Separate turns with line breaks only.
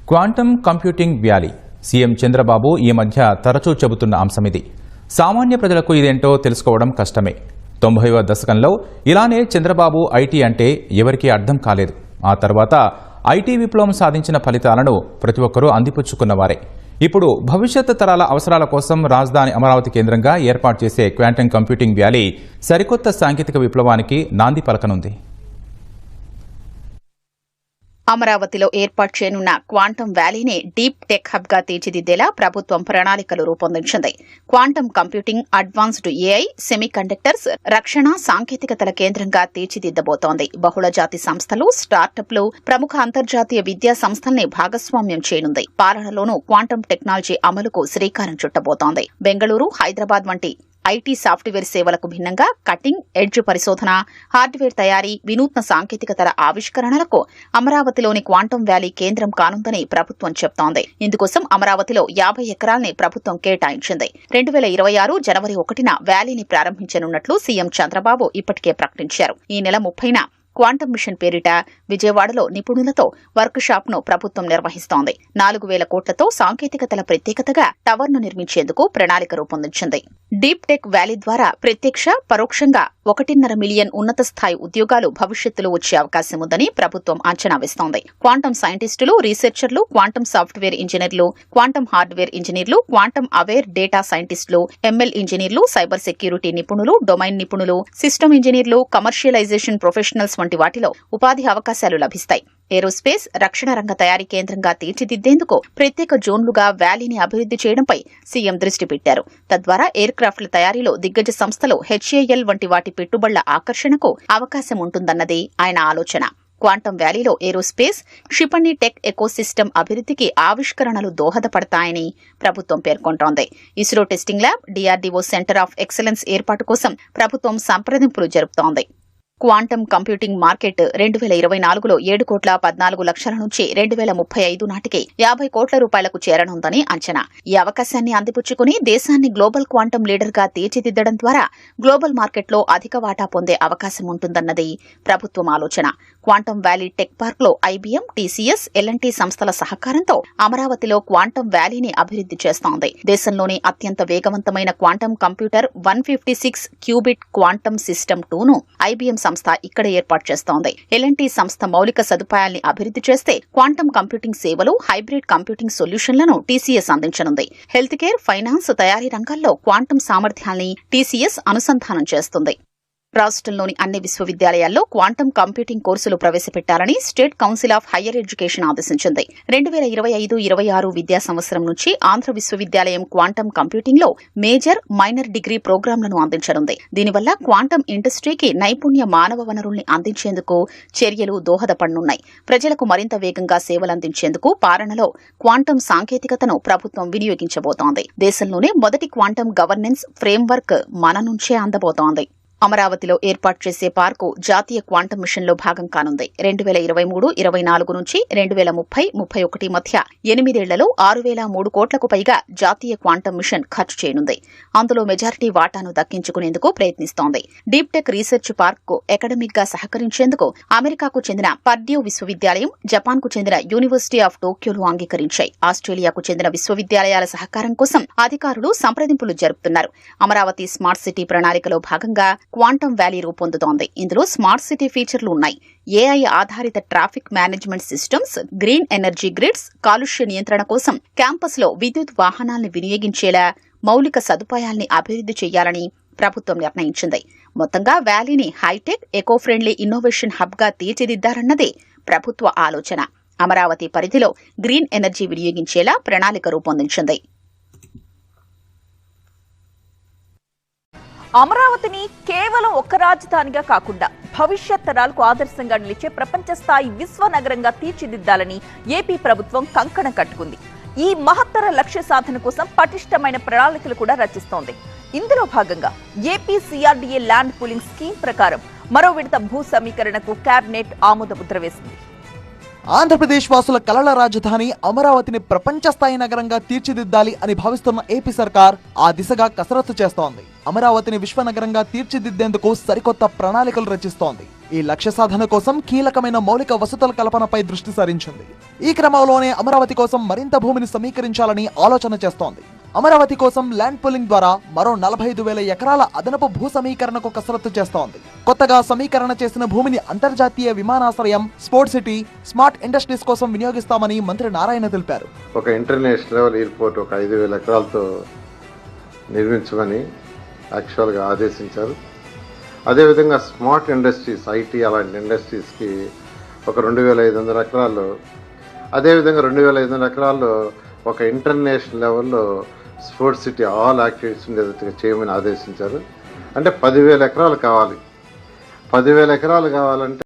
Quantum computing valley CM Chandrababu ఈ మధ్య తరచూ చెబుతున్న అంశమిది. సామాన్య ప్రజలకు ఇదేంటో తెలుసుకోవడం కష్టమే. 90వ దశకంలో ఇలానే చంద్రబాబు ఐటీ అంటే ఎవరికీ అర్థం కాలేదు. ఆ తర్వాత ఐటీ విప్లవం సాధించిన ఫలితాలను ప్రతి ఒక్కరూ అందిపుచ్చుకున్నవారే. ఇప్పుడు భవిష్యత్ తరాల అవసరాల కోసం రాజధాని అమరావతి కేంద్రంగా ఏర్పాటు చేసే క్వాంటమ్ కంప్యూటింగ్ వ్యాలీ సరికొత్త సాంకేతిక విప్లవానికి నాంది పలకనుంది.
అమరావతిలో ఏర్పాటు చేయనున్న క్వాంటమ్ వ్యాలీని డీప్ టెక్ హబ్ గా తీర్చిదిద్దేలా ప్రభుత్వం ప్రణాళికలు రూపొందించింది. Quantum computing, advanced AI, semiconductors, రక్షణ సాంకేతికతల కేంద్రంగా తీర్చిదిద్దబోతోంది. బహుళజాతి సంస్థలు, స్టార్టప్లు, ప్రముఖ అంతర్జాతీయ విద్యా సంస్థల్ని భాగస్వామ్యం చేయనుంది. పాలనలోనూ క్వాంటమ్ టెక్నాలజీ అమలుకు శ్రీకారం చుట్టబోతోంది. బెంగళూరు, హైదరాబాద్ వంటి ఐటీ సాఫ్ట్వేర్ సేవలకు భిన్నంగా కటింగ్ ఎడ్జ్ పరిశోధన, హార్డ్వేర్ తయారీ, వినూత్న సాంకేతికతల ఆవిష్కరణలకు అమరావతిలోని క్వాంటమ్ వ్యాలీ కేంద్రం కానుందని ప్రభుత్వం చెప్తోంది. ఇందుకోసం అమరావతిలో 50 ఎకరాల్ని ప్రభుత్వం కేటాయించింది. 2026 జనవరి 1న వ్యాలీని ప్రారంభించనున్నట్లు సీఎం చంద్రబాబు ఇప్పటికే ప్రకటించారు. ఈ నెల 30న క్వాంటమ్ మిషన్ పేరిట విజయవాడలో నిపుణులతో వర్క్ షాప్ ను ప్రభుత్వం నిర్వహిస్తోంది. 4,000 కోట్లతో సాంకేతికతల ప్రత్యేకతగా టవర్ ను నిర్మించేందుకు ప్రణాళిక రూపొందించింది. డీప్ టెక్ వ్యాలీ ద్వారా ప్రత్యక్ష, పరోక్షంగా 1.5 మిలియన్ ఉన్నత స్థాయి ఉద్యోగాలు భవిష్యత్తులో వచ్చే అవకాశం ఉందని ప్రభుత్వం అంచనా వేస్తోంది. క్వాంటమ్ సైంటిస్టులు, రీసెర్చర్లు, క్వాంటమ్ సాఫ్ట్వేర్ ఇంజనీర్లు, క్వాంటమ్ హార్డ్వేర్ ఇంజనీర్లు, క్వాంటమ్ అవేర్ డేటా సైంటిస్టులు, ఎంఎల్ ఇంజనీర్లు, సైబర్ సెక్యూరిటీ నిపుణులు, డొమైన్ నిపుణులు, సిస్టమ్ ఇంజనీర్లు, కమర్షియలైజేషన్ ప్రొఫెషనల్స్ వంటి వాటిలో ఉపాధి అవకాశాలు లభిస్తాయి. ఏరోస్పేస్, రక్షణ రంగ తయారీ కేంద్రంగా తీర్చిదిద్దేందుకు ప్రత్యేక జోన్లుగా వ్యాలీని అభివృద్ది చేయడంపై సీఎం దృష్టి పెట్టారు. తద్వారా ఎయిర్ క్రాఫ్ట్ల తయారీలో దిగ్గజ సంస్థలు, హెచ్ఏఎల్ వంటి వాటి పెట్టుబడుల ఆకర్షణకు అవకాశం ఉంటుందన్నది ఆయన ఆలోచన. క్వాంటమ్ వ్యాలీలో ఏరోస్పేస్, క్షిపణి టెక్ ఎకోసిస్టమ్ అభివృద్ధికి ఆవిష్కరణలు దోహదపడతాయని ప్రభుత్వం పేర్కొంటోంది. ISRO testing lab, DRDO centre of excellence ఏర్పాటు కోసం ప్రభుత్వం సంప్రదింపులు జరుపుతోంది. క్వాంటమ్ కంప్యూటింగ్ మార్కెట్ 2024లో 7,14,00,000 నుంచి 2035 నాటికి 50 కోట్ల రూపాయలకు చేరనుందని అంచనా. ఈ అవకాశాన్ని అందిపుచ్చుకుని దేశాన్ని గ్లోబల్ క్వాంటమ్ లీడర్ గా తీర్చిదిద్దడం ద్వారా గ్లోబల్ మార్కెట్లో అధిక వాటా పొందే అవకాశం ఉంటుందన్నది ప్రభుత్వం ఆలోచన. క్వాంటమ్ వ్యాలీ టెక్ పార్క్ లో ఐబీఎం, టీసీఎస్, ఎల్ఎన్టీ సంస్థల సహకారంతో అమరావతిలో క్వాంటమ్ వ్యాలీని అభివృద్ది చేస్తోంది. దేశంలోని అత్యంత వేగవంతమైన quantum computer 156 qubit quantum system 2ను ఐబీఎం సంస్థ ఇక్కడ ఏర్పాటు చేస్తోంది. ఎల్ఎన్టీ సంస్థ మౌలిక సదుపాయాల్ని అభివృద్ది చేస్తే క్వాంటమ్ కంప్యూటింగ్ సేవలు, హైబ్రిడ్ కంప్యూటింగ్ సొల్యూషన్లను టీసీఎస్ అందించనుంది. హెల్త్ కేర్, ఫైనాన్స్, తయారీ రంగాల్లో క్వాంటమ్ సామర్థ్యాల్ని టీసీఎస్ అనుసంధానం చేస్తుంది. రాష్ట్రంలోని అన్ని విశ్వవిద్యాలయాల్లో క్వాంటమ్ కంప్యూటింగ్ కోర్సులు ప్రవేశపెట్టాలని state council of higher education ఆదేశించింది. 2025-26 విద్యా సంవత్సరం నుంచి ఆంధ్ర విశ్వవిద్యాలయం క్వాంటమ్ కంప్యూటింగ్ లో మేజర్, మైనర్ డిగ్రీ ప్రోగ్రాంలను అందించనుంది. దీనివల్ల క్వాంటమ్ ఇండస్ట్రీకి నైపుణ్య మానవ వనరుల్ని అందించేందుకు చర్యలు దోహదపడనున్నాయి. ప్రజలకు మరింత వేగంగా సేవలందించేందుకు పాలనలో క్వాంటమ్ సాంకేతికతను ప్రభుత్వం వినియోగించబోతోంది. దేశంలోనే మొదటి క్వాంటమ్ గవర్నెన్స్ ఫ్రేమ్వర్క్ మన నుంచే అందబోతోంది. అమరావతిలో ఏర్పాటు చేసే పార్కు జాతీయ క్వాంటమ్ మిషన్ లో భాగం కానుంది. 2023-24 నుంచి 2030-31 మధ్య 8 ఏళ్లలో 6,003 కోట్లకు పైగా జాతీయ క్వాంటమ్ మిషన్ ఖర్చు చేయనుంది. అందులో మెజారిటీ వాటాను దక్కించుకునేందుకు ప్రయత్నిస్తోంది. డీప్ టెక్ రీసెర్చ్ పార్క్ కు అకాడమిక్ గా సహకరించేందుకు అమెరికాకు చెందిన పర్డ్యూ విశ్వవిద్యాలయం, జపాన్ కు చెందిన యూనివర్సిటీ ఆఫ్ టోక్యోలు అంగీకరించాయి. ఆస్ట్రేలియాకు చెందిన విశ్వవిద్యాలయాల సహకారం కోసం అధికారులు సంప్రదింపులు జరుపుతున్నారు. అమరావతి స్మార్ట్ సిటీ ప్రణాళికలో భాగంగా క్వాంటమ్ వ్యాలీ రూపొందుతోంది. ఇందులో స్మార్ట్ సిటీ ఫీచర్లు ఉన్నాయి. ఏఐ ఆధారిత traffic management systems, green energy grids, కాలుష్య నియంత్రణ కోసం క్యాంపస్ లో విద్యుత్ వాహనాల్ని వినియోగించేలా మౌలిక సదుపాయాల్ని అభివృద్ది చేయాలని ప్రభుత్వం నిర్ణయించింది. మొత్తంగా వ్యాలీని high tech, eco friendly innovation hub గా తీర్చిదిద్దారన్నదే ప్రభుత్వ ఆలోచన. అమరావతి పరిధిలో గ్రీన్ ఎనర్జీ వినియోగించేలా ప్రణాళిక రూపొందించింది.
అమరావతిని కేవలం ఒక్క రాజధానిగా కాకుండా భవిష్యత్ తరాలకు ఆదర్శంగా నిలిచే ప్రపంచ స్థాయి విశ్వనగరంగా తీర్చిదిద్దాలని ఏపీ ప్రభుత్వం కంకణం కట్టుకుంది. ఈ మహత్తర లక్ష్య సాధన కోసం పటిష్టమైన ప్రణాళికలు కూడా రచిస్తోంది. ఇందులో భాగంగా AP CRDA land pooling scheme ప్రకారం మరో విడత భూ సమీకరణకు కేబినెట్ ఆమోద ముద్ర వేసింది.
ఆంధ్రప్రదేశ్ వాసుల కలల రాజధాని అమరావతిని ప్రపంచ స్థాయి నగరంగా తీర్చిదిద్దాలి అని భావిస్తున్న ఏపీ సర్కార్ ఆ దిశగా కసరత్తు చేస్తోంది. అమరావతిని విశ్వనగరంగా తీర్చిదిద్దేందుకు సరికొత్త ప్రణాళికలు రచిస్తోంది. ఈ లక్ష్య సాధన కోసం కీలకమైన మౌలిక వసతుల కల్పనపై దృష్టి సారించింది. ఈ క్రమంలోనే అమరావతి కోసం మరింత భూమిని సమీకరించాలని ఆలోచన చేస్తోంది. అమరావతి కోసం ల్యాండ్ పూలింగ్ ద్వారా మరో 45,000 ఎకరాల అదనపు భూ సమీకరణకు కసరత్తు చేస్తోంది. కొత్తగా సమీకరణ చేసిన భూమిని అంతర్జాతీయ విమానాశ్రయం, స్పోర్ట్ సిటీ, స్మార్ట్ ఇండస్ట్రీస్ కోసం వినియోగిస్తామని మంత్రి నారాయణ తెలిపారు.
ఒక ఇంటర్నేషనల్ లెవెల్ ఎయిర్పోర్ట్ ఒక 5,000 ఎకరాలతో నిర్మించమని యాక్చువల్గా ఆదేశించారు. అదేవిధంగా స్మార్ట్ ఇండస్ట్రీస్, ఐటీ అలాంటి ఇండస్ట్రీస్కి ఒక 2,500 ఎకరాలు, అదేవిధంగా 2,500 ఎకరాల్లో ఒక ఇంటర్నేషనల్ లెవెల్లో స్పోర్ట్స్ సిటీ ఆల్ యాక్టివిటీస్ ఉండేటట్టుగా చేయమని ఆదేశించారు. అంటే 10,000 ఎకరాలు కావాలి. 10,000 ఎకరాలు కావాలంటే